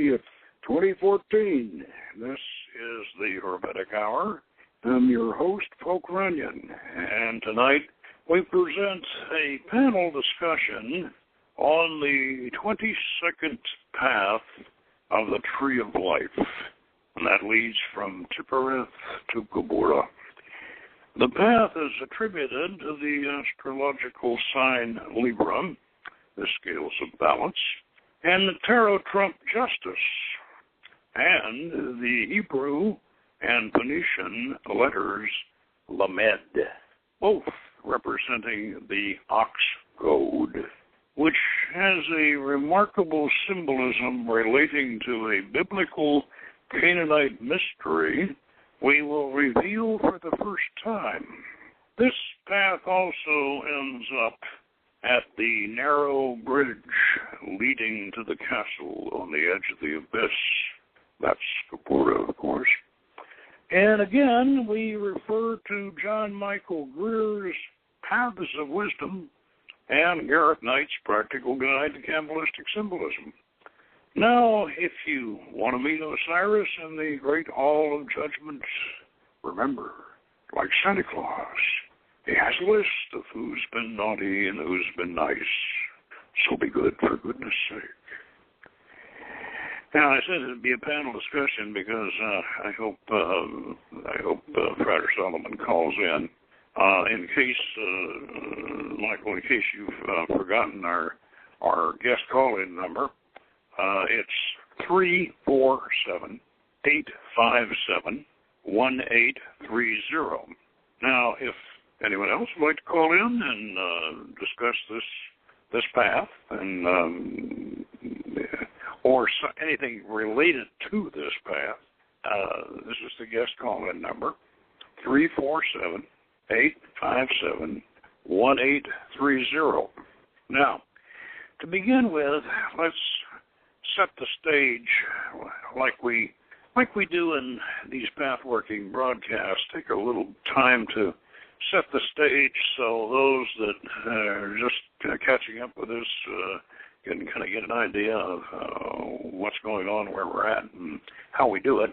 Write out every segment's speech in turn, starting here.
30th, 2014. This is the Hermetic Hour. I'm your host, Poke Runyon, and tonight we present a panel discussion on the 22nd path of the Tree of Life, and that leads from Tiphereth to Gabora. The path is attributed to the astrological sign Libra, the scales of balance, and the tarot trump Justice, and the Hebrew and Phoenician letters Lamed, both representing the ox goad, which has a remarkable symbolism relating to a biblical Canaanite mystery we will reveal for the first time. This path also ends up at the narrow bridge leading to the castle on the edge of the abyss. That's Gabora, of course. And again, we refer to John Michael Greer's Paths of Wisdom and Garrett Knight's Practical Guide to Kabbalistic Symbolism. Now, if you want to meet Osiris in the Great Hall of Judgment, remember, like Santa Claus, he has a list of who's been naughty and who's been nice. So be good, for goodness sake. Now, I said it'd be a panel discussion because I hope Frater Solomon calls in. In case, Michael, in case you've forgotten our guest call-in number, it's 347-857-1830. Now, if anyone else would like to call in and discuss this path and or anything related to this path, this is the guest call-in number, 347-857-1830. Now, to begin with, let's set the stage like we do in these path-working broadcasts. Take a little time to set the stage so those that are just catching up with us can kind of get an idea of what's going on, where we're at, and how we do it.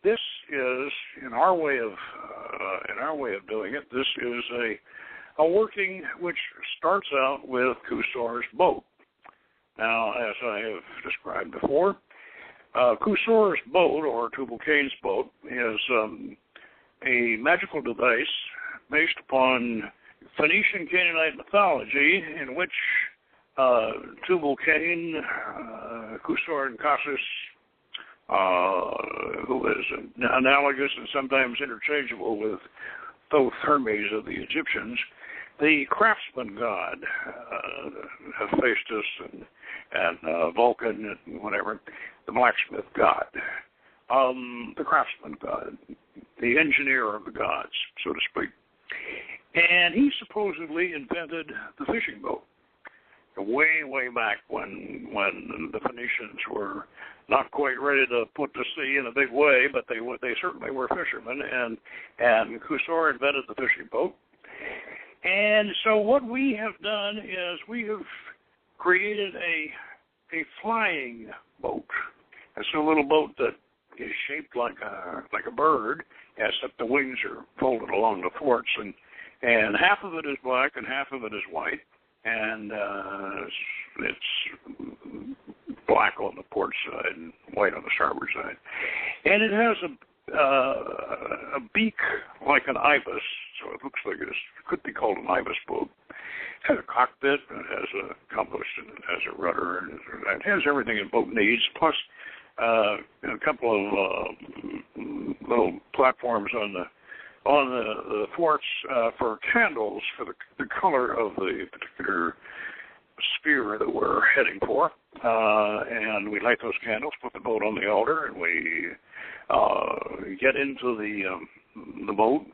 This is, in our way of doing it, this is a working which starts out with Kusor's boat. Now, as I have described before, Kusor's boat, or Tubal-Cain's boat, is a magical device based upon Phoenician Canaanite mythology in which Tubal-Cain, Kusor, and Cassis, who is analogous and sometimes interchangeable with both Hermes of the Egyptians, the craftsman god, Hephaestus and Vulcan and whatever, the blacksmith god, the craftsman god, the engineer of the gods, so to speak. And he supposedly invented the fishing boat way back when the Phoenicians were not quite ready to put to sea in a big way, but they certainly were fishermen, and Kusor invented the fishing boat. And so what we have done is we have created a flying boat. It's a little boat that is shaped like a bird, except the wings are folded along the thwarts, and half of it is black and half of it is white, and it's black on the port side and white on the starboard side. And it has a beak like an ibis, so it looks like it could be called an ibis boat. It has a cockpit, and it has a compass, and it has a rudder, and it has everything a boat needs, plus a couple of little platforms on the thwarts for candles for the color of the particular sphere that we're heading for. And we light those candles, put the boat on the altar, and we get into the boat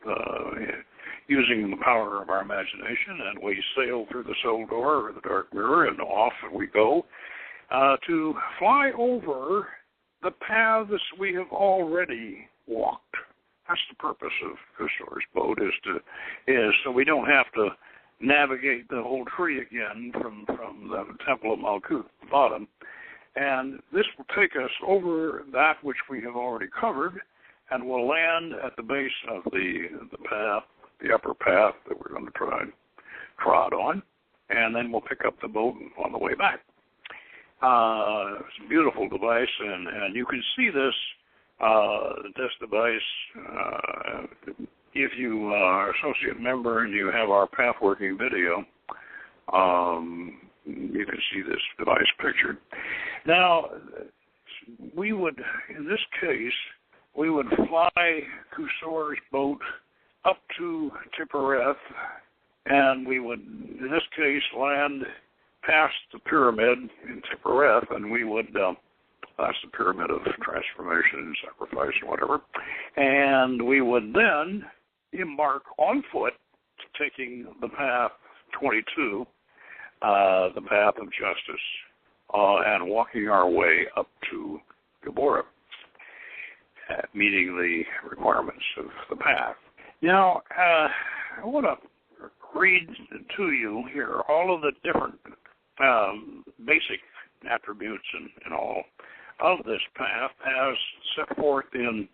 using the power of our imagination, and we sail through the soul door or the dark mirror, and off we go to fly over the paths we have already walked. That's the purpose of Kusor's boat, is so we don't have to navigate the whole tree again from the Temple of Malkuth at the bottom. And this will take us over that which we have already covered, and we'll land at the base of the path, the upper path that we're going to trod on, and then we'll pick up the boat on the way back. It's a beautiful device, and you can see this device if you are an associate member and you have our path working video. You can see this device pictured. Now, we would, in this case, we would fly Cusor's boat up to Tippereth, and we would, in this case, land past the pyramid in Tippereth, and we would, that's the pyramid of transformation and sacrifice or whatever, and we would then embark on foot, taking the path 22, the path of justice, and walking our way up to Gabora, meeting the requirements of the path. Now, I want to read to you here all of the different basic attributes and all of this path as set forth in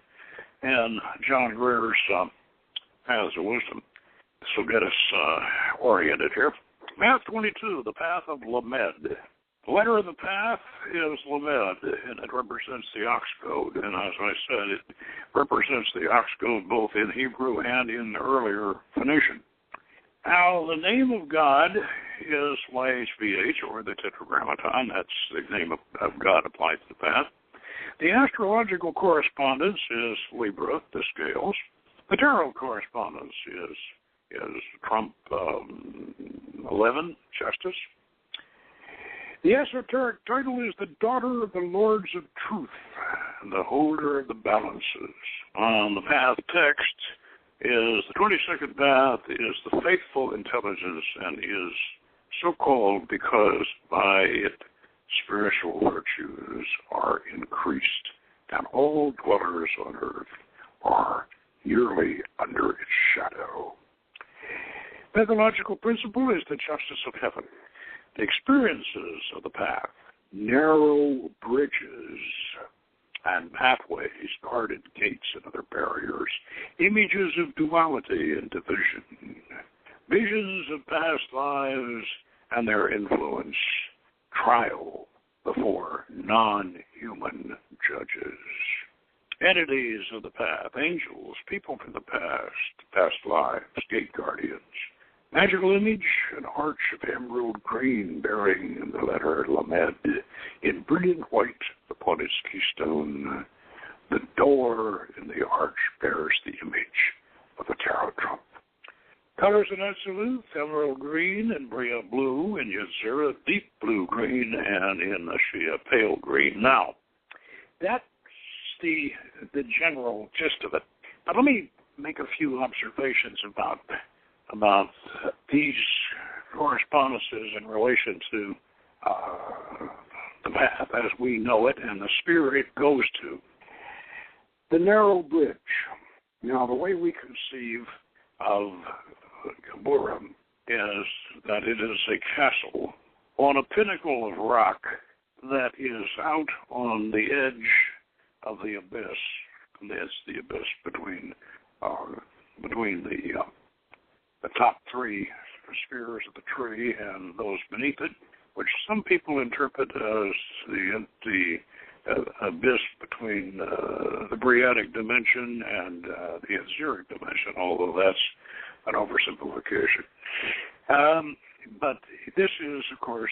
John Greer's Paths of Wisdom. This will get us oriented here. Path 22, the path of Lamed. The letter of the path is Lamed, and it represents the ox goad. And as I said, it represents the ox goad both in Hebrew and in earlier Phoenician. Now, the name of God is YHVH, or the Tetragrammaton. That's the name of God applied to the path. The astrological correspondence is Libra, the scales. The tarot correspondence is Trump 11, Justice. The esoteric title is the Daughter of the Lords of Truth, the Holder of the Balances. The path text is the 22nd path is the Faithful Intelligence, and is so called because by it spiritual virtues are increased, and all dwellers on earth are yearly under its shadow. Pathological principle is the justice of heaven. The experiences of the path, narrow bridges and pathways, guarded gates and other barriers, images of duality and division, visions of past lives and their influence, trial before non-human judges. Entities of the path, angels, people from the past lives, gate guardians. Magical image, an arch of emerald green bearing the letter Lamed in brilliant white upon its keystone. The door in the arch bears the image of a tarot trump. Colors in Absolute, emerald green and Bria blue, in Yetzirah deep blue green, and in Ashia pale green. Now, that's the general gist of it. But let me make a few observations about these correspondences in relation to the path as we know it and the sphere it goes to. The narrow bridge. Now, the way we conceive of Gabora is that it is a castle on a pinnacle of rock that is out on the edge of the abyss. And that's the abyss between the top three spheres of the tree and those beneath it, which some people interpret as the abyss between the Briatic dimension and the Etheric dimension, although that's an oversimplification. But this is, of course,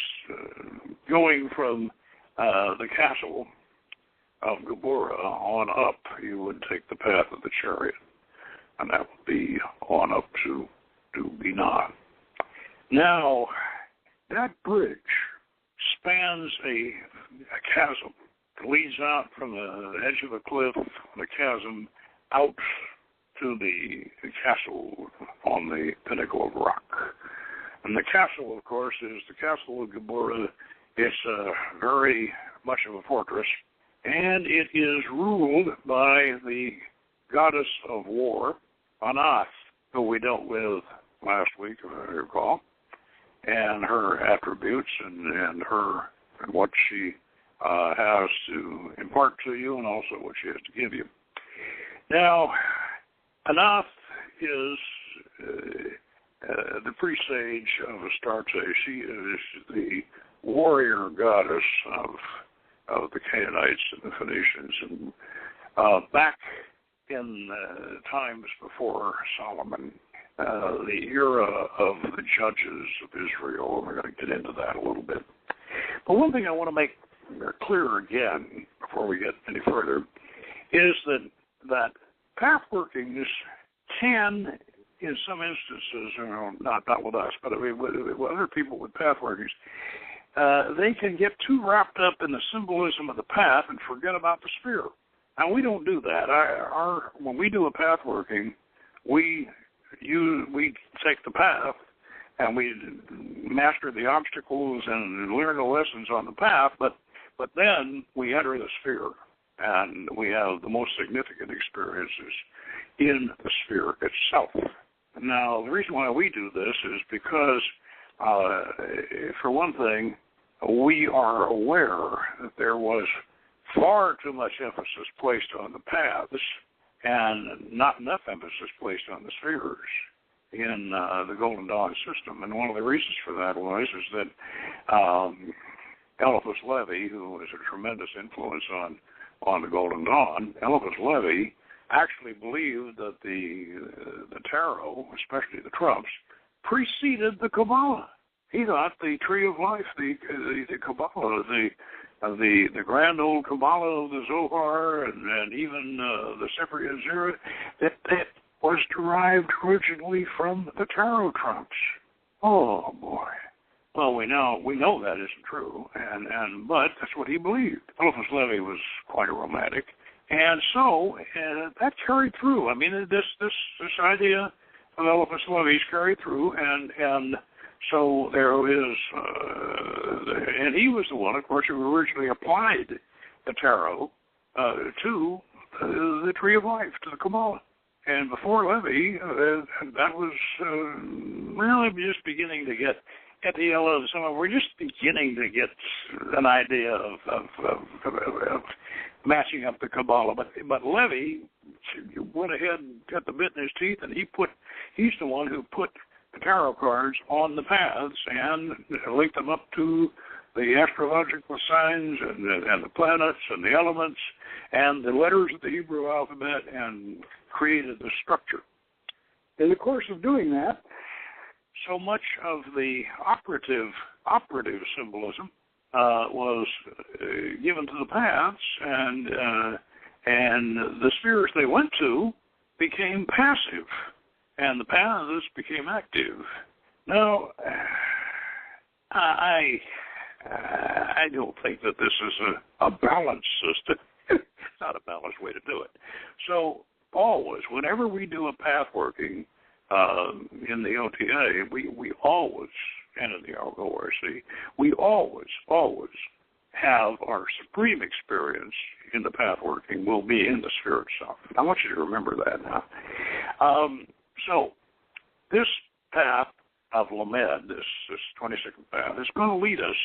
going from the castle of Gabora on up. You would take the path of the chariot, and that would be on up to Binah. Now, that bridge spans a chasm. It leads out from the edge of a cliff, the chasm, out to the castle on the pinnacle of rock. And the castle, of course, is the castle of Gabora. It's very much of a fortress, and it is ruled by the goddess of war, Anath, who we dealt with last week, if I recall, and her attributes and what she has to impart to you and also what she has to give you. Now, Anath is the presage of Astarte. She is the warrior goddess of the Canaanites and the Phoenicians. And back in times before Solomon, the era of the judges of Israel, and we're going to get into that a little bit. But one thing I want to make clear again before we get any further is that path workings can, in some instances, not with us, but with other people with path workings, they can get too wrapped up in the symbolism of the path and forget about the sphere. Now, we don't do that. When we do a path working, we take the path and we master the obstacles and learn the lessons on the path, but then we enter the sphere, and we have the most significant experiences in the sphere itself. Now, the reason why we do this is because, for one thing, we are aware that there was far too much emphasis placed on the paths and not enough emphasis placed on the spheres in the Golden Dawn system. And one of the reasons for that is that Eliphas Levi, who is a tremendous influence on the Golden Dawn, Eliphas Levi actually believed that the tarot, especially the trumps, preceded the Kabbalah. He thought the Tree of Life, the Kabbalah, the grand old Kabbalah of the Zohar, and even the Sefer Yetzirah, that was derived originally from the tarot trumps. Oh boy! Well, we know that isn't true, but that's what he believed. Eliphas Levi was quite a romantic, and so that carried through. I mean, this idea of Eliphas Levi's carried through, and so there is, and he was the one, of course, who originally applied the tarot to the Tree of Life, to the Kabbalah. And before Levi, that was really just beginning to get at the yellow. We're just beginning to get an idea of matching up the Kabbalah. But Levi went ahead and got the bit in his teeth, and he's the one who put the tarot cards on the paths and linked them up to the astrological signs and the planets and the elements and the letters of the Hebrew alphabet, and created the structure. In the course of doing that, so much of the operative symbolism was given to the paths, and the spheres they went to became passive, and the paths became active. Now, I don't think that this is a balanced system. It's not a balanced way to do it. So always, whenever we do a path working in the OTA, we always, and in the ORC, we always have our supreme experience in the path working will be in the sphere itself. I want you to remember that now. So this path of Lamed, this 22nd path, is going to lead us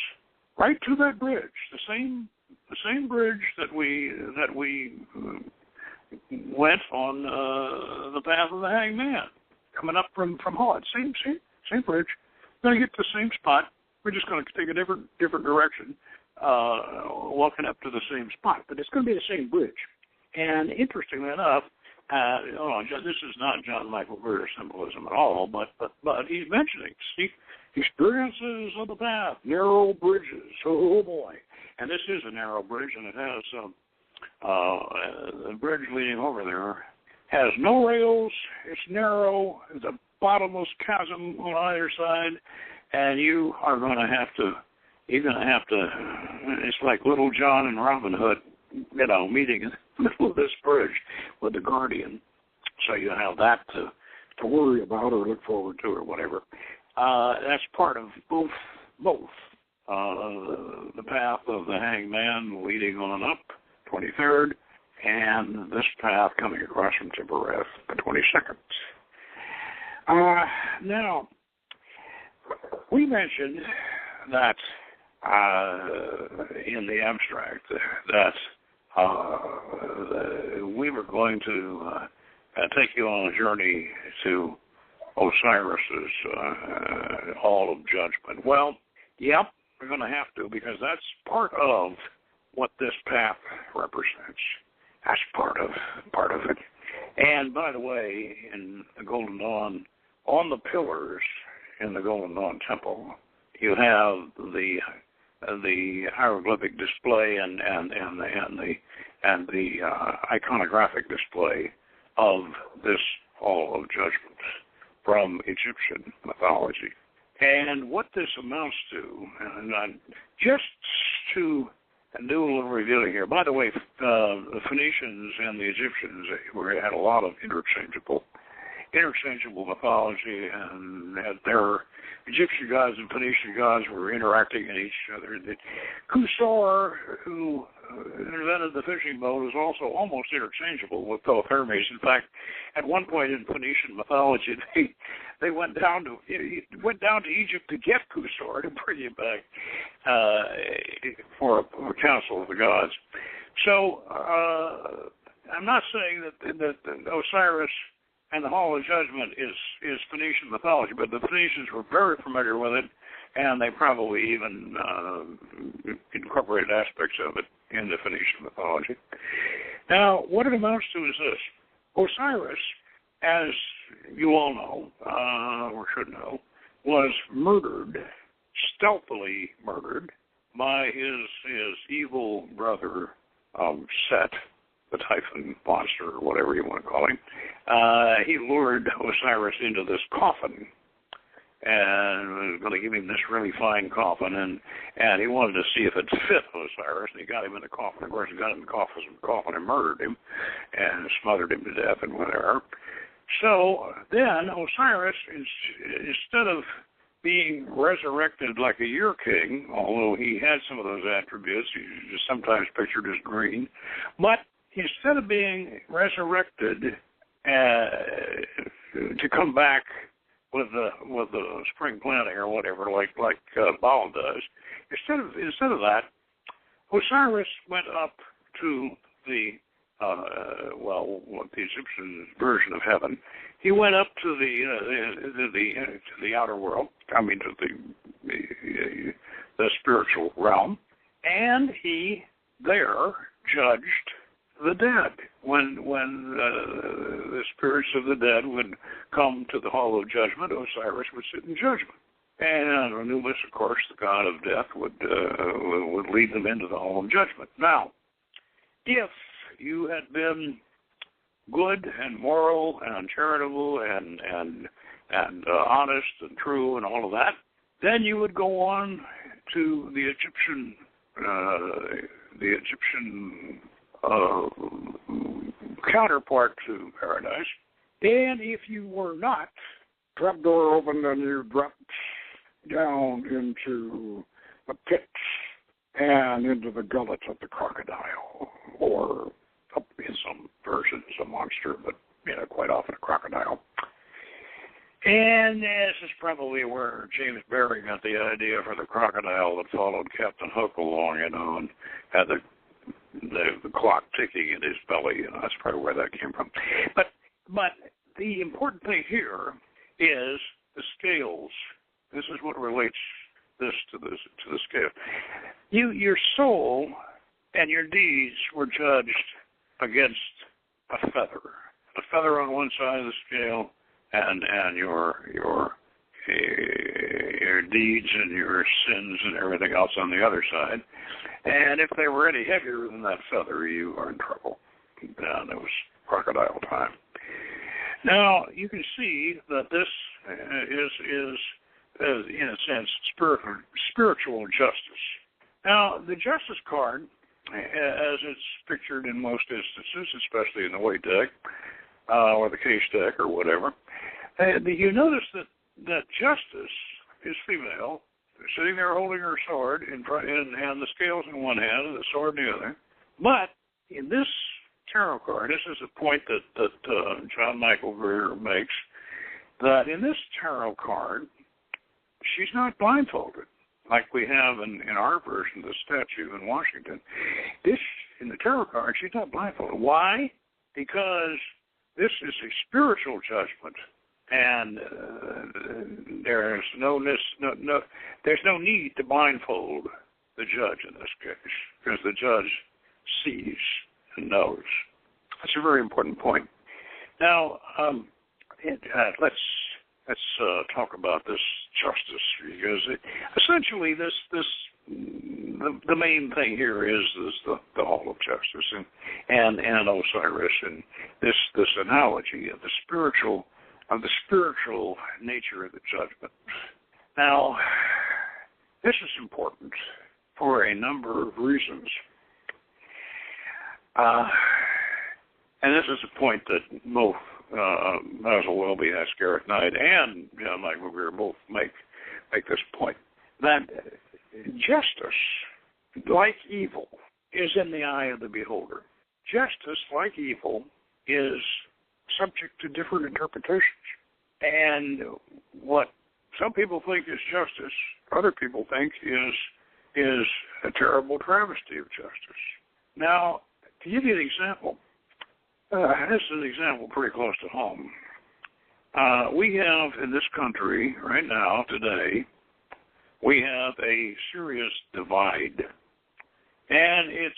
right to that bridge, the same bridge that we went on the path of the Hanged Man, coming up from Hod. Same bridge. We're going to get to the same spot. We're just going to take a different direction, walking up to the same spot. But it's going to be the same bridge. And interestingly enough, this is not John Michael Greer's symbolism at all, but he's mentioning experiences of the path, narrow bridges. Oh boy! And this is a narrow bridge, and it has the bridge leading over there has no rails. It's narrow. It's a bottomless chasm on either side, and you are going to have to. You're going to have to. It's like Little John and Robin Hood, meeting in the middle of this bridge with the Guardian. So you have that to worry about or look forward to or whatever. That's part of both the path of the Hanged Man leading on up, 23rd, and this path coming across from Tibereth, the 22nd. Now, we mentioned that in the abstract that we were going to take you on a journey to Osiris's Hall of Judgment. Well, yep, we're going to have to, because that's part of what this path represents. That's part of it. And by the way, in the Golden Dawn, on the pillars in the Golden Dawn Temple, you have the hieroglyphic display and the iconographic display of this Hall of Judgment from Egyptian mythology. And what this amounts to, and just to do a little reviewing here. By the way, the Phoenicians and the Egyptians had a lot of interchangeable mythology, and their Egyptian gods and Phoenician gods were interacting in each other. Kusar, who invented the fishing boat, is also almost interchangeable with Hermes. In fact, at one point in Phoenician mythology, they went down to Egypt to get Kusar to bring him back for a council of the gods. So I'm not saying that Osiris and the Hall of Judgment is Phoenician mythology, but the Phoenicians were very familiar with it, and they probably even incorporated aspects of it into Phoenician mythology. Now, what it amounts to is this. Osiris, as you all know, or should know, was murdered, stealthily murdered, by his evil brother, Set, the Typhon monster, or whatever you want to call him. He lured Osiris into this coffin and was going to give him this really fine coffin, and he wanted to see if it fit Osiris, and he got him in the coffin. Of course, he got him in the coffin and murdered him and smothered him to death and whatever. So then Osiris, instead of being resurrected like a year king, although he had some of those attributes, he's sometimes pictured as green, but instead of being resurrected to come back with the spring planting or whatever, like Baal does, instead of that, Osiris went up to the what the Egyptian version of heaven. He went up to the outer world. I mean, to the spiritual realm, and he there judged the dead. When the spirits of the dead would come to the Hall of Judgment, Osiris would sit in judgment. And Anubis, of course, the god of death, would lead them into the Hall of Judgment. Now, if you had been good and moral and charitable and honest and true and all of that, then you would go on to the Egyptian counterpart to paradise. And if you were not, trapdoor opened and you dropped down into the pit and into the gullet of the crocodile, or in some versions a monster, but quite often a crocodile. And this is probably where James Barrie got the idea for the crocodile that followed Captain Hook along, and had the clock ticking in his belly. That's probably where that came from. But the important thing here is the scales. This is what relates this to the scale. Your soul and your deeds were judged against a feather on one side of the scale, and your deeds and your sins and everything else on the other side. And if they were any heavier than that feather, you are in trouble. And it was crocodile time. Now, you can see that this is in a sense, spiritual justice. Now, the justice card, as it's pictured in most instances, especially in the weight deck, or the case deck, or whatever, you notice that justice is female, sitting there holding her sword in front, and the scales in one hand and the sword in the other. But in this tarot card, this is a point that John Michael Greer makes, that in this tarot card, she's not blindfolded. like we have in our version of the statue in Washington. This, in the tarot card, she's not blindfolded. Why? Because this is a spiritual judgment, and there's no need to blindfold the judge in this case, because the judge sees and knows. That's a very important point. Now, let's talk about this justice, because essentially the main thing here is the Hall of Justice and Osiris, and this analogy of the spiritual nature of the judgment. Now, this is important for a number of reasons. And this is a point that both might as well be asked Garrett Knight and Mike Revere both make this point, that justice, like evil, is in the eye of the beholder. Justice, like evil, is subject to different interpretations. And what some people think is justice, other people think is a terrible travesty of justice. Now, to give you an example, this is an example pretty close to home. We have in this country right now, today, we have a serious divide. And it's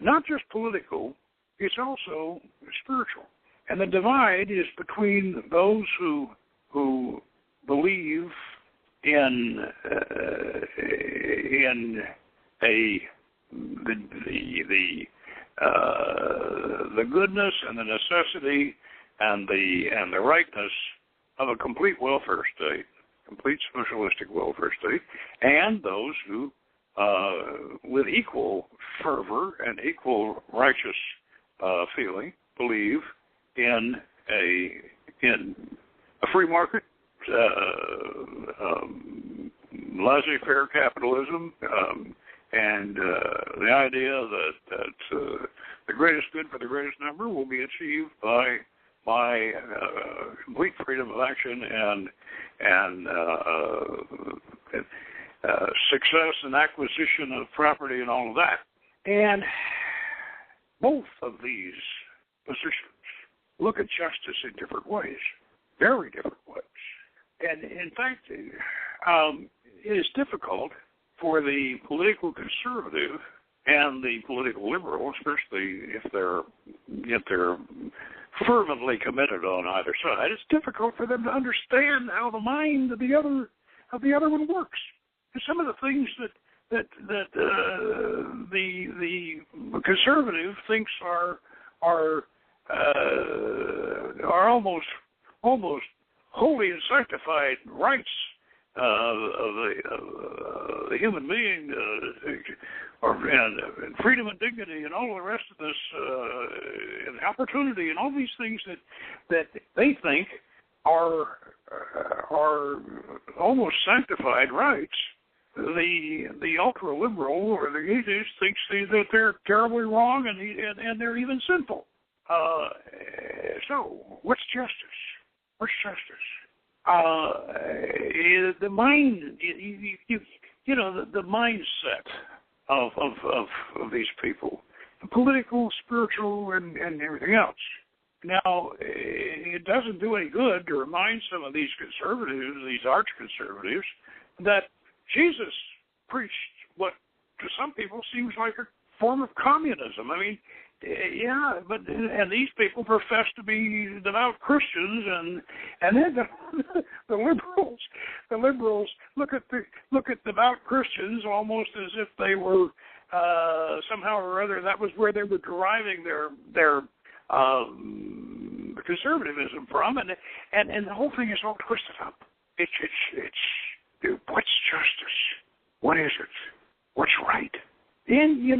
not just political, it's also spiritual. And the divide is between those who believe in the goodness and the necessity and the rightness of a complete welfare state, complete socialistic welfare state, and those who, with equal fervor and equal righteous feeling, believe in a free market, laissez-faire capitalism, and the idea that the greatest good for the greatest number will be achieved by complete freedom of action and success and acquisition of property and all of that. And both of these positions look at justice in different ways, very different ways. And in fact, it is difficult for the political conservative and the political liberal, especially if they're fervently committed on either side, it's difficult for them to understand how the mind of the other one works. And some of the things that the conservative thinks are almost holy and sanctified rights of the human being, and freedom and dignity and all the rest of this, and opportunity and all these things that they think are almost sanctified rights. The ultra liberal or the atheist thinks that they're terribly wrong and they're even sinful. So what's justice? What's justice? The mind, the mindset of these people, political, spiritual, and everything else. Now, it doesn't do any good to remind some of these conservatives, these arch-conservatives, that Jesus preached what to some people seems like a form of communism. I mean, yeah, but these people profess to be devout Christians, and then the liberals look at devout Christians almost as if they were somehow or other that was where they were deriving their conservatism from, and the whole thing is all twisted up. It's what's justice? What is it? What's right? And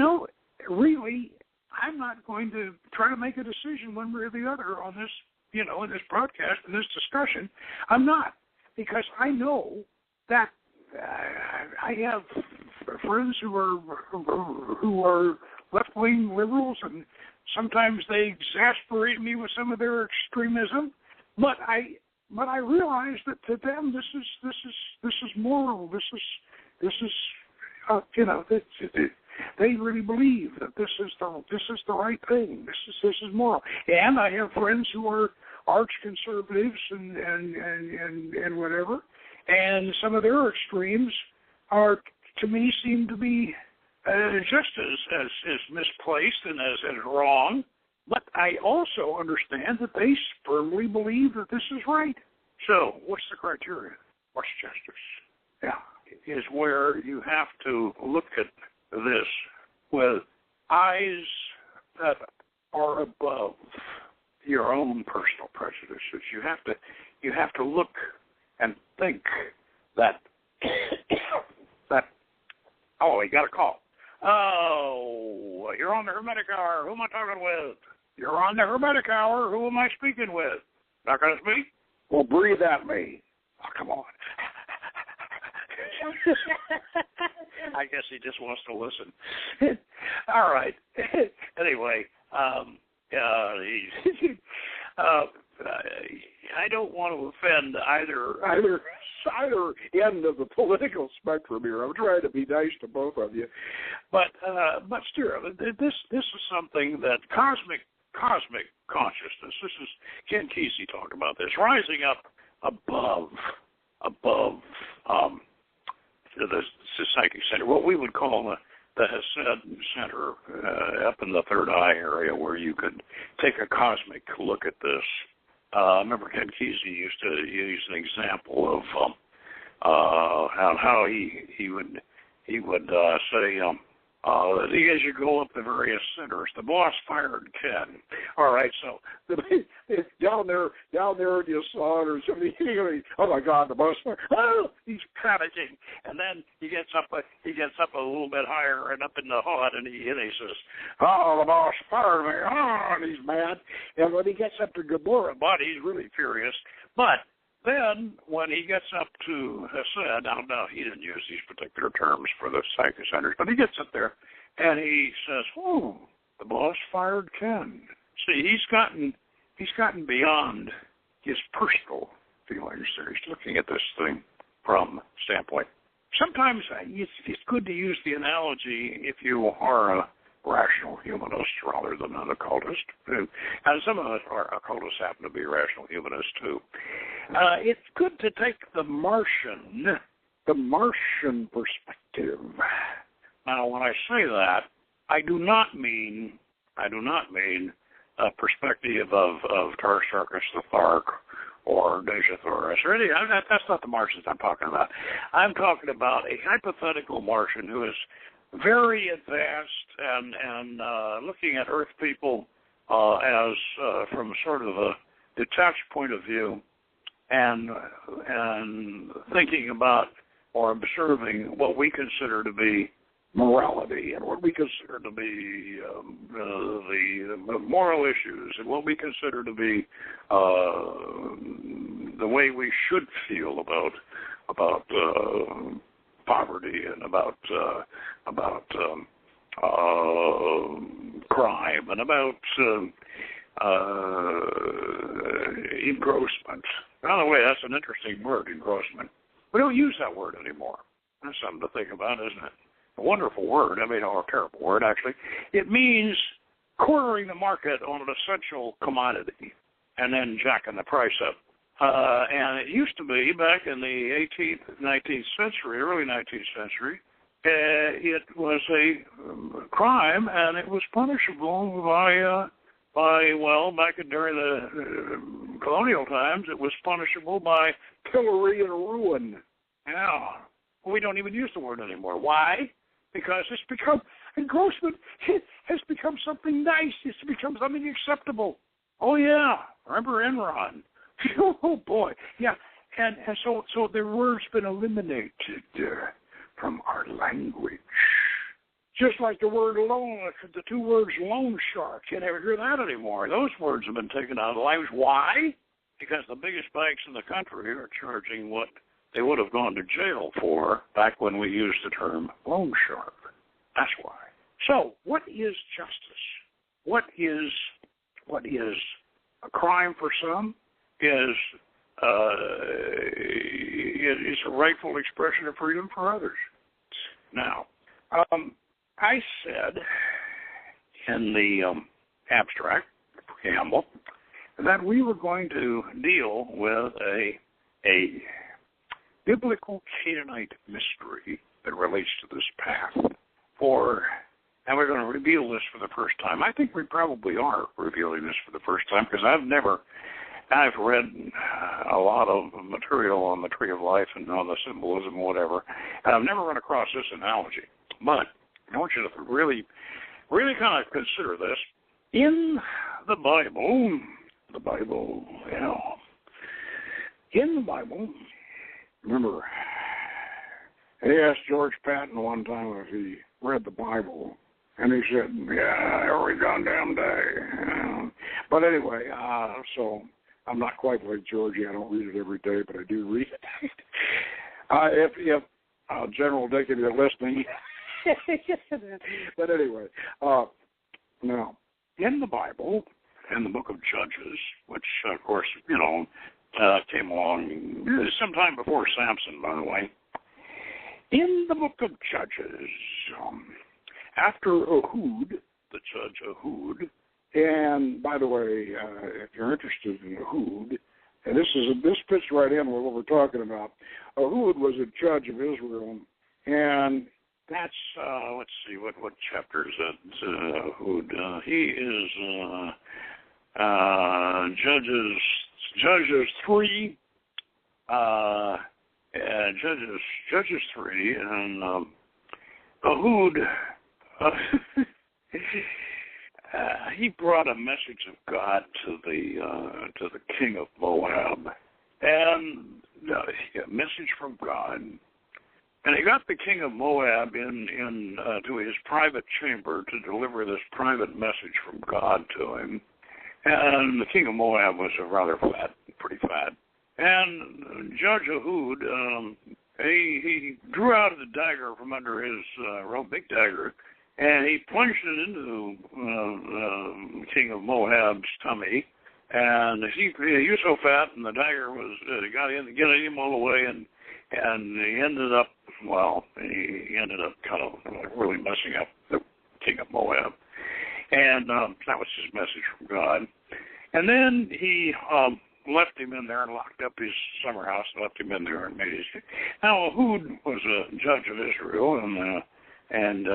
really, I'm not going to try to make a decision one way or the other on this, in this broadcast, in this discussion. I'm not, because I know that I have friends who are left-wing liberals, and sometimes they exasperate me with some of their extremism. But I realize that to them this is moral. This this is, they really believe that this is the right thing. This is moral. And I have friends who are arch conservatives and whatever, and some of their extremes are, to me, seem to be just as misplaced and as wrong. But I also understand that they firmly believe that this is right. So, what's the criteria? What's justice? Yeah, is where you have to look at this with eyes that are above your own personal prejudices. You have to look and think that oh, we got a call. Oh, you're on the Hermetic Hour. Who am I talking with? You're on the Hermetic Hour. Who am I speaking with? Not going to speak? Well, breathe at me. Oh, come on. I guess he just wants to listen. All right. Anyway, I don't want to offend either end of the political spectrum here. I'm trying to be nice to both of you, but still, this is something that cosmic consciousness. This is Ken Kesey talked about this, rising up above the psychic center, what we would call the Hesed Center, up in the third eye area, where you could take a cosmic look at this. I remember Ken Kesey used to use an example of how he would say, as you go up the various centers, the boss fired Ken. All right, so down there in your son or something. Oh my God, the boss fired! Oh, he's panicking, and then he gets up a little bit higher and up in the hood, and he says, "Oh, the boss fired me!" Oh, and he's mad. And when he gets up to Gabora, but he's really furious. But then, when he gets up to Hesed, now he didn't use these particular terms for the psychic centers, but he gets up there and he says, "Oh, the boss fired Ken." See, he's gotten beyond his personal feelings there. He's looking at this thing from a standpoint. Sometimes it's good to use the analogy if you are a rational humanist rather than an occultist. And some of us are occultists happen to be rational humanists too. It's good to take the Martian perspective. Now, when I say that, I do not mean a perspective of Tarsarchus the Thark or Dejathoris or any. That's not the Martians I'm talking about. I'm talking about a hypothetical Martian who is very advanced and looking at Earth people as from sort of a detached point of view, and thinking about or observing what we consider to be morality and what we consider to be the moral issues and what we consider to be the way we should feel about poverty and about crime and about engrossment. By the way, that's an interesting word, engrossment. We don't use that word anymore. That's something to think about, isn't it? A wonderful word. I mean, or a terrible word, actually. It means cornering the market on an essential commodity and then jacking the price up. And it used to be, back in the 18th, 19th century, early 19th century, it was a crime, and it was punishable back during the colonial times, it was punishable by pillory and ruin. Yeah. We don't even use the word anymore. Why? Because it's become, engrossment has become something nice. It's become something acceptable. Oh, yeah. Remember Enron? Oh, boy. Yeah. And so the word's been eliminated from our language. Just like the word loan, the two words loan shark. You never hear that anymore. Those words have been taken out of the language. Why? Because the biggest banks in the country are charging what they would have gone to jail for back when we used the term loan shark. That's why. So, what is justice? What is a crime for some? Is a rightful expression of freedom for others. Now, I said in the abstract, preamble, that we were going to deal with a biblical Canaanite mystery that relates to this path. And we're going to reveal this for the first time. I think we probably are revealing this for the first time because I've read a lot of material on the Tree of Life and on the symbolism and whatever, and I've never run across this analogy. But I want you to really, really kind of consider this. In the Bible, remember, they asked George Patton one time if he read the Bible, and he said, yeah, every goddamn day. But anyway, so I'm not quite like Georgie. I don't read it every day, but I do read it. If General Dick, if you're listening. But anyway, now, in the Bible, in the book of Judges, which, of course, came along sometime before Samson, by the way. In the book of Judges, after Ehud, the judge Ehud, and by the way, if you're interested in Ehud, and this fits right in with what we're talking about. Ehud was a judge of Israel, and that's let's see, what chapter is that? Ehud. He is Judges 3. Judges 3, and Ehud. He brought a message of God to the king of Moab, and a message from God. And he got the king of Moab in to his private chamber to deliver this private message from God to him. And the king of Moab was rather fat, pretty fat. And Judge Ehud, he drew out the dagger from under his big dagger, and he plunged it into the king of Moab's tummy. And he was so fat, and the dagger was got him all the way, and he ended up kind of really messing up the king of Moab. And that was his message from God. And then he left him in there and locked up his summer house and left him in there and made his. Now, Ehud was a judge of Israel, and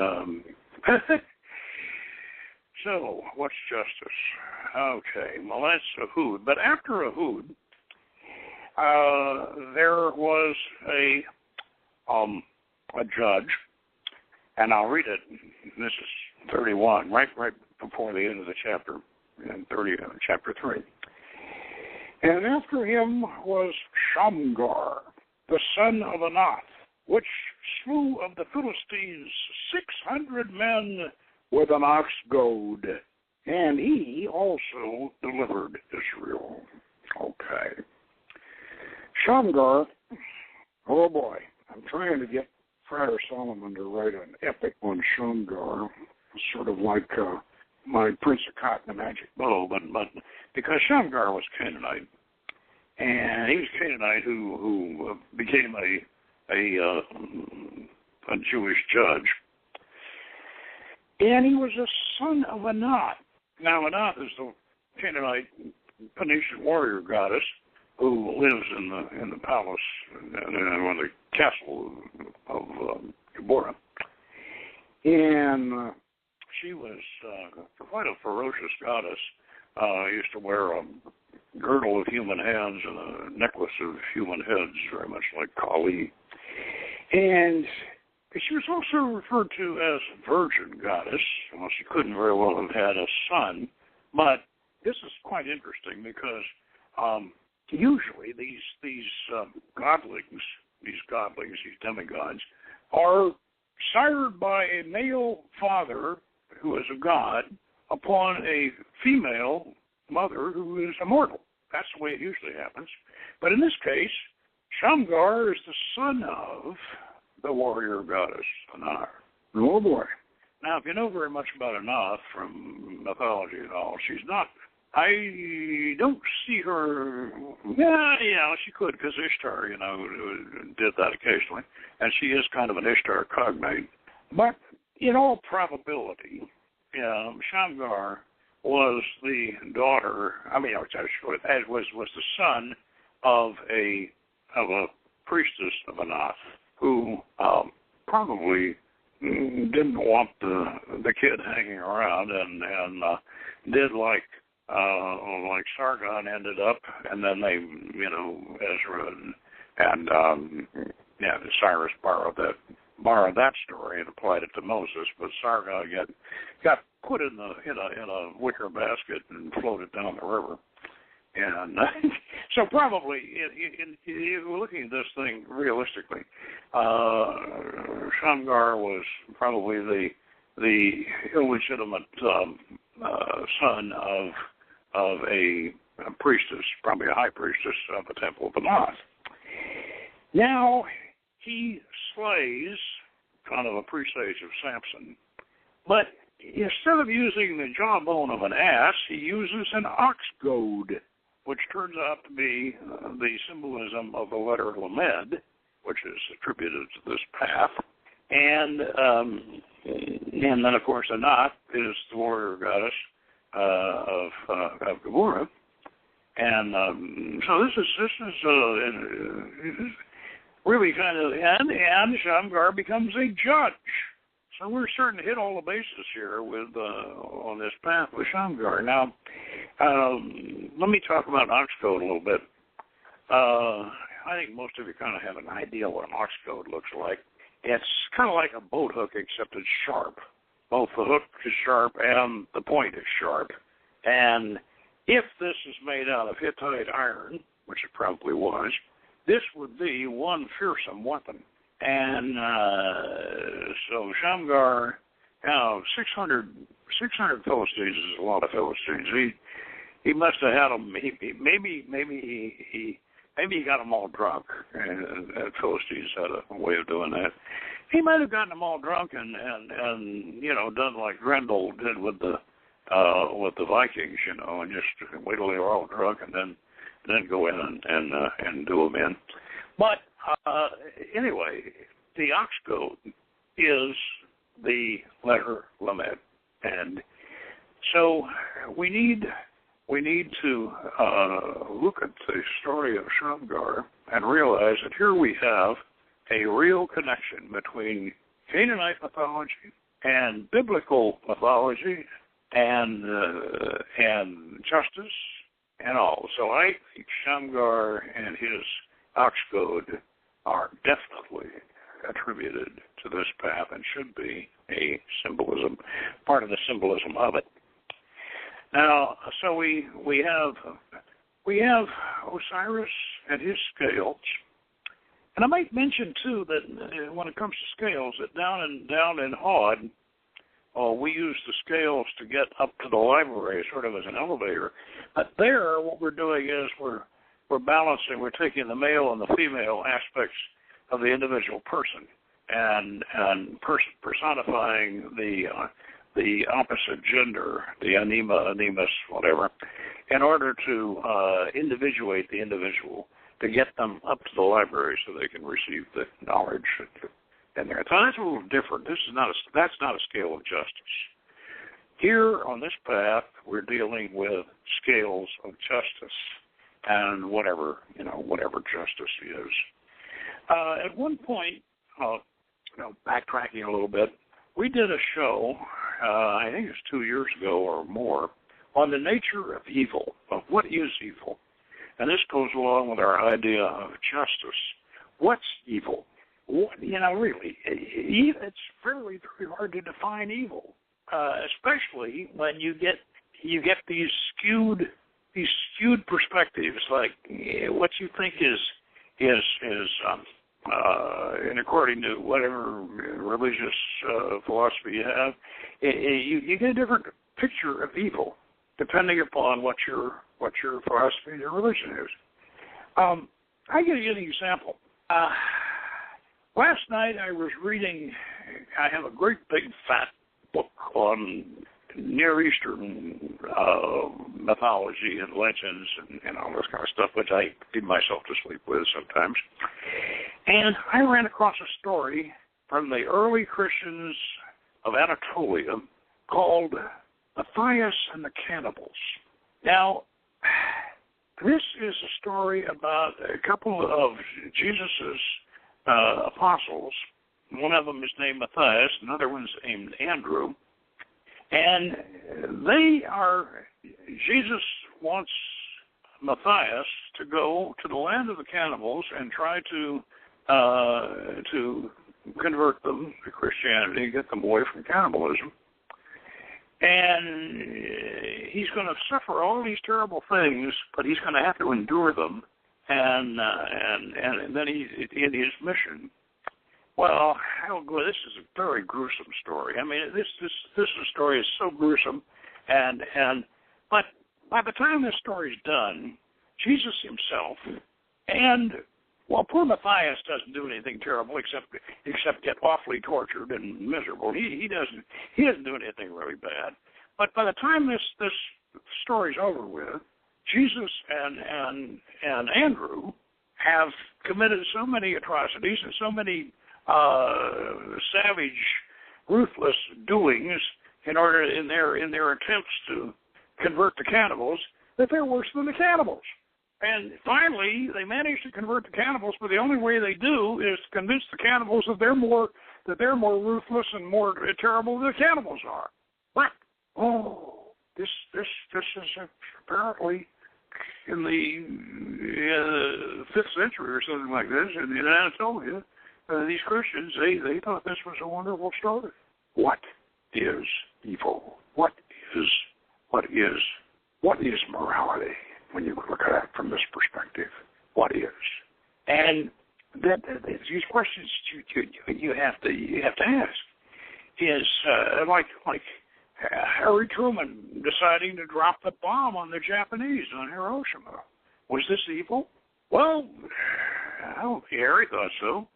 so what's justice? Okay, well, that's Ehud. But after Ehud, there was a judge, and I'll read it. This is 31, right before the end of the chapter, in chapter 3. And after him was Shamgar, the son of Anath, which slew of the Philistines 600 men with an ox goad, and he also delivered Israel. Okay. Shamgar, oh boy, I'm trying to get Friar Solomon to write an epic on Shamgar, sort of like my Prince of Cotton and Magic Bow, but because Shamgar was Canaanite, and he was Canaanite who became a Jewish judge, and he was a son of Anath. Now, Anath is the Canaanite Phoenician warrior goddess who lives in the palace, in the castle of Deborah, and she was quite a ferocious goddess. Used to wear a girdle of human hands and a necklace of human heads, very much like Kali. And she was also referred to as virgin goddess. Well, she couldn't very well have had a son, but this is quite interesting because usually these godlings, these demigods, are sired by a male father who is a god upon a female mother who is immortal. That's the way it usually happens. But in this case, Shamgar is the son of the warrior goddess, Anath. Oh boy. Now, if you know very much about Anath from mythology and all, she's not, I don't see her, yeah, she could, because Ishtar, did that occasionally. And she is kind of an Ishtar cognate. But in all probability, Shamgar was the daughter. Was the son of a priestess of Anath who probably didn't want the kid hanging around and did like Sargon ended up, and then they, Ezra and Cyrus borrowed that story and applied it to Moses, but Sargon got put in a wicker basket and floated down the river. And so probably, in looking at this thing realistically, Shamgar was probably the illegitimate son of a priestess, probably a high priestess of the Temple of Anath. Now he slays kind of a presage of Samson, but instead of using the jawbone of an ass, he uses an ox goad, which turns out to be the symbolism of the letter Lamed, which is attributed to this path. And then, of course, Anath is the warrior goddess of Gomorrah. And so this is really kind of, and Shamgar becomes a judge. So we're starting to hit all the bases here with on this path with Shamgar. Now, let me talk about ox goad a little bit. I think most of you kind of have an idea what an ox goad looks like. It's kind of like a boat hook, except it's sharp. Both the hook is sharp and the point is sharp. And if this is made out of Hittite iron, which it probably was, this would be one fearsome weapon. And so Shamgar, 600 Philistines is a lot of Philistines. He must have had them. Maybe he got them all drunk. And Philistines had a way of doing that. He might have gotten them all drunk and done like Grendel did with the Vikings, and just wait till they were all drunk and then go in and do them in. But anyway, the ox goad is the letter Lamed, and so we need to look at the story of Shamgar and realize that here we have a real connection between Canaanite mythology and biblical mythology and justice and all. So I think Shamgar and his ox goad are definitely attributed to this path and should be a symbolism, part of the symbolism of it. Now, so we have Osiris and his scales, and I might mention too that when it comes to scales, that down in Hod, we use the scales to get up to the library, sort of as an elevator. But there, what we're doing is we're balancing. We're taking the male and the female aspects of the individual person and personifying the opposite gender, the animus, whatever, in order to individuate the individual, to get them up to the library so they can receive the knowledge in there. So that's a little different. That's not a scale of justice. Here on this path, we're dealing with scales of justice and whatever justice is. At one point, backtracking a little bit, we did a show, I think it was 2 years ago or more, on the nature of evil, of what is evil. And this goes along with our idea of justice. What's evil? Really, it's very, very hard to define evil, especially when you get these skewed perspectives, like what you think is and according to whatever religious philosophy you have, you get a different picture of evil depending upon what your philosophy and your religion is. I give you an example. Last night I was reading. I have a great big fat book on Near Eastern mythology and legends and all this kind of stuff, which I feed myself to sleep with sometimes. And I ran across a story from the early Christians of Anatolia called Matthias and the Cannibals. Now, this is a story about a couple of Jesus' apostles. One of them is named Matthias, another one's named Andrew. And Jesus wants Matthias to go to the land of the cannibals and try to convert them to Christianity, get them away from cannibalism. And he's going to suffer all these terrible things, but he's going to have to endure them. And then he's in his mission. Well, this is a very gruesome story. I mean, this story is so gruesome, but by the time this story's done, Jesus himself, and poor Matthias doesn't do anything terrible except get awfully tortured and miserable. He doesn't do anything really bad. But by the time this story's over with, Jesus and Andrew have committed so many atrocities and so many savage, ruthless doings in their attempts to convert the cannibals that they're worse than the cannibals. And finally, they manage to convert the cannibals, but the only way they do is to convince the cannibals that they're more ruthless and more terrible than the cannibals are. What? Oh, this is apparently in the 5th century or something like this in Anatolia. These Christians, they thought this was a wonderful story. What is evil? What is morality? When you look at it from this perspective, what is? And these questions you have to ask. Is like Harry Truman deciding to drop the bomb on the Japanese on Hiroshima. Was this evil? Well, Harry thought so.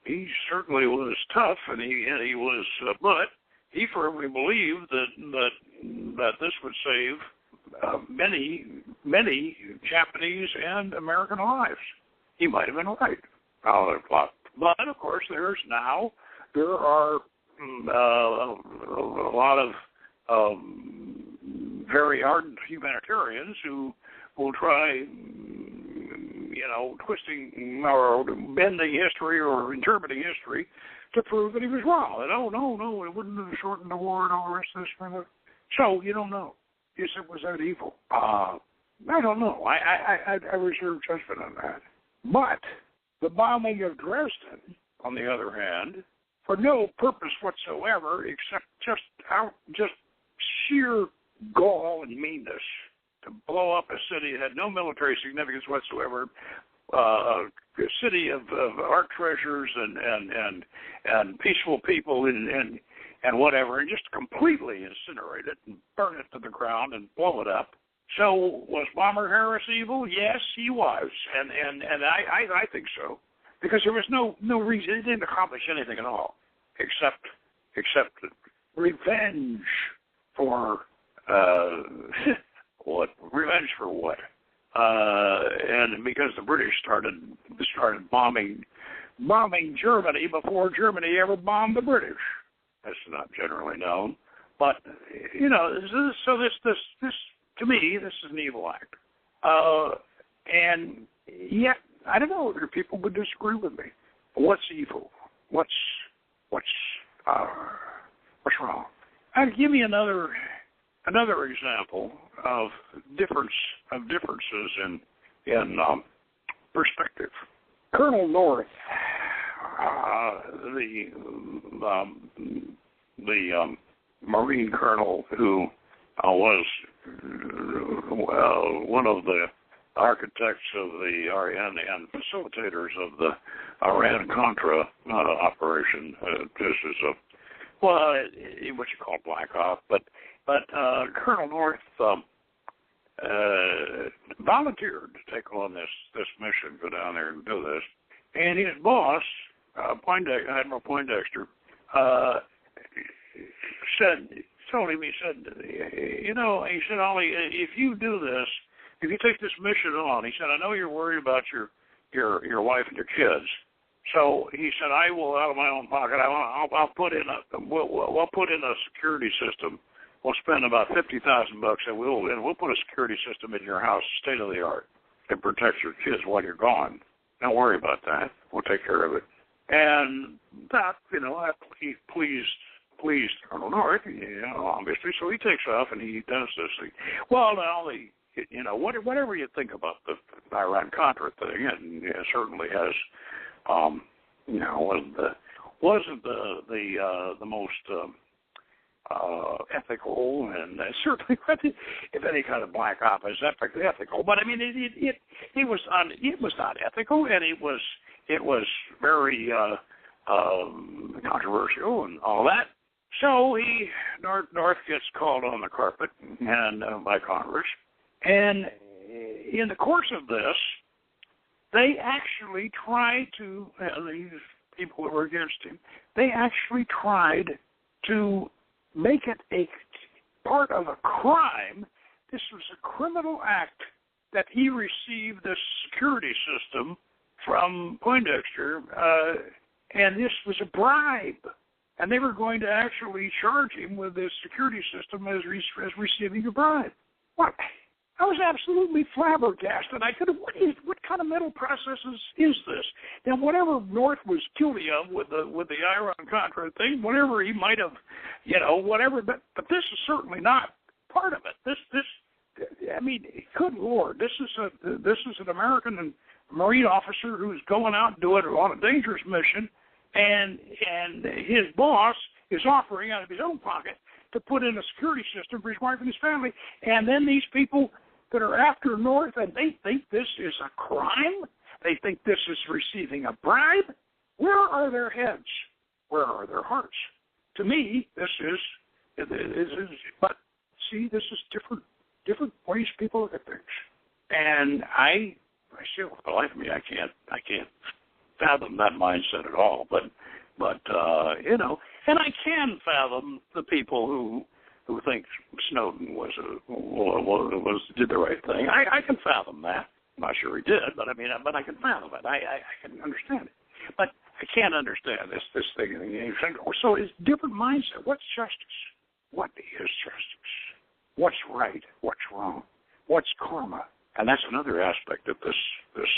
He certainly was tough, and he was, but he firmly believed that this would save many Japanese and American lives. He might have been right. But of course, there are a lot of very ardent humanitarians who will try, twisting or bending history or interpreting history to prove that he was wrong. And no, it wouldn't have shortened the war and all the rest of this kind of. So you don't know. Was that evil? I don't know. I reserve judgment on that. But the bombing of Dresden, on the other hand, for no purpose whatsoever except just sheer gall and meanness to blow up a city that had no military significance whatsoever, a city of art treasures and peaceful people and whatever, and just completely incinerate it and burn it to the ground and blow it up. So was Bomber Harris evil? Yes, he was, and I think so, because there was no reason. It didn't accomplish anything at all except revenge for what? Revenge for what? And because the British started bombing Germany before Germany ever bombed the British. That's not generally known, but so this to me, this is an evil act, and yet I don't know if people would disagree with me. What's evil? What's wrong? I'll give you another example of differences in perspective. Colonel North, the Marine colonel who was one of the architects of the and facilitators of the Iran-Contra operation. This is what you call Black Hawk, but Colonel North volunteered to take on this mission, go down there and do this, and his boss, Admiral Poindexter, told him, he said, Ollie, if you do this, if you take this mission on, he said, I know you're worried about your your wife and your kids. So he said, I will, out of my own pocket, I'll put in we'll put in a security system. We'll spend about $50,000, and we'll put a security system in your house, state of the art, that protects your kids while you're gone. Don't worry about that. We'll take care of it. And that, that pleased Colonel North, obviously. So he takes off and he does this thing. Well, now whatever you think about the Iran-Contra thing, and it certainly has, wasn't the most ethical, and certainly, if any kind of black op is ethical, but I mean, it was not ethical, and it was very controversial and all that. So North gets called on the carpet and by Congress, and in the course of this, they actually tried to, these people who were against him, they actually tried to make it a part of a crime. This was a criminal act that he received this security system from Poindexter, and this was a bribe. And they were going to actually charge him with this security system as receiving a bribe. What? I was absolutely flabbergasted. What kind of mental processes is this? Now, whatever North was guilty of with the Iran-Contra thing, whatever he might have, whatever, but this is certainly not part of it. I mean, good Lord, this is an American Marine officer who's going out and doing it on a dangerous mission, and his boss is offering out of his own pocket to put in a security system for his wife and his family, and then these people that are after North, and they think this is a crime? They think this is receiving a bribe? Where are their heads? Where are their hearts? To me, this is but see, this is different ways people look at things. And I still, for the life of me, I can't fathom that mindset at all. But and I can fathom the people who think Snowden did the right thing. I can fathom that. I'm not sure he did, but I can fathom it. I can understand it. But I can't understand this thing. So it's a different mindset. What's justice? What is justice? What's right? What's wrong? What's karma? And that's another aspect of this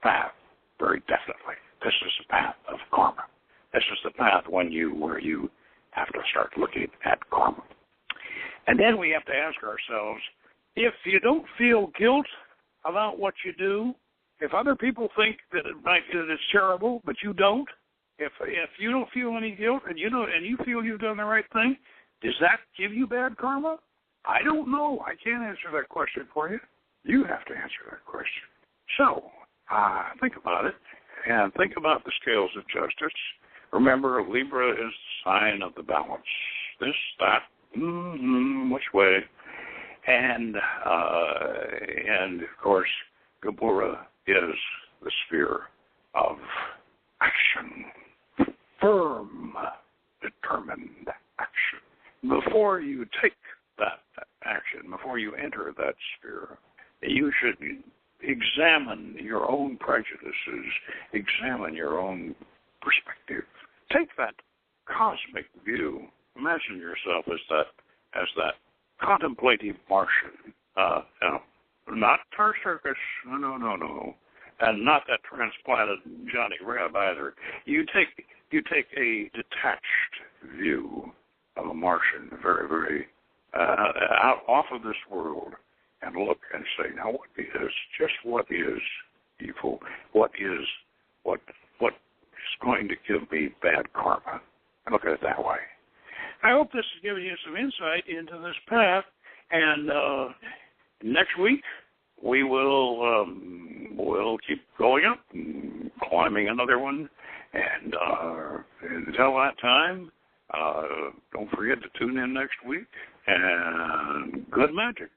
path, very definitely. This is the path of karma. This is the path where you have to start looking at karma. And then we have to ask ourselves, if you don't feel guilt about what you do, if other people think that it's terrible, but you don't, if you don't feel any guilt and you feel you've done the right thing, does that give you bad karma? I don't know. I can't answer that question for you. You have to answer that question. So, think about it, and think about the scales of justice. Remember, Libra is the sign of the balance. This, that, which way. And of course, Gabura is the sphere of action. Firm, determined action. Before you take that action, before you enter that sphere, you should examine your own prejudices, examine your own perspective. Take that cosmic view. Imagine yourself as that contemplative Martian. Not Tar Circus, no, and not that transplanted Johnny Reb either. You take a detached view of a Martian, very, very out off of this world, and look and say, now what is evil? What is going to give me bad karma? And look at it that way. I hope this has given you some insight into this path, and next week we will we'll keep going up and climbing another one, and until that time, don't forget to tune in next week, and good magic.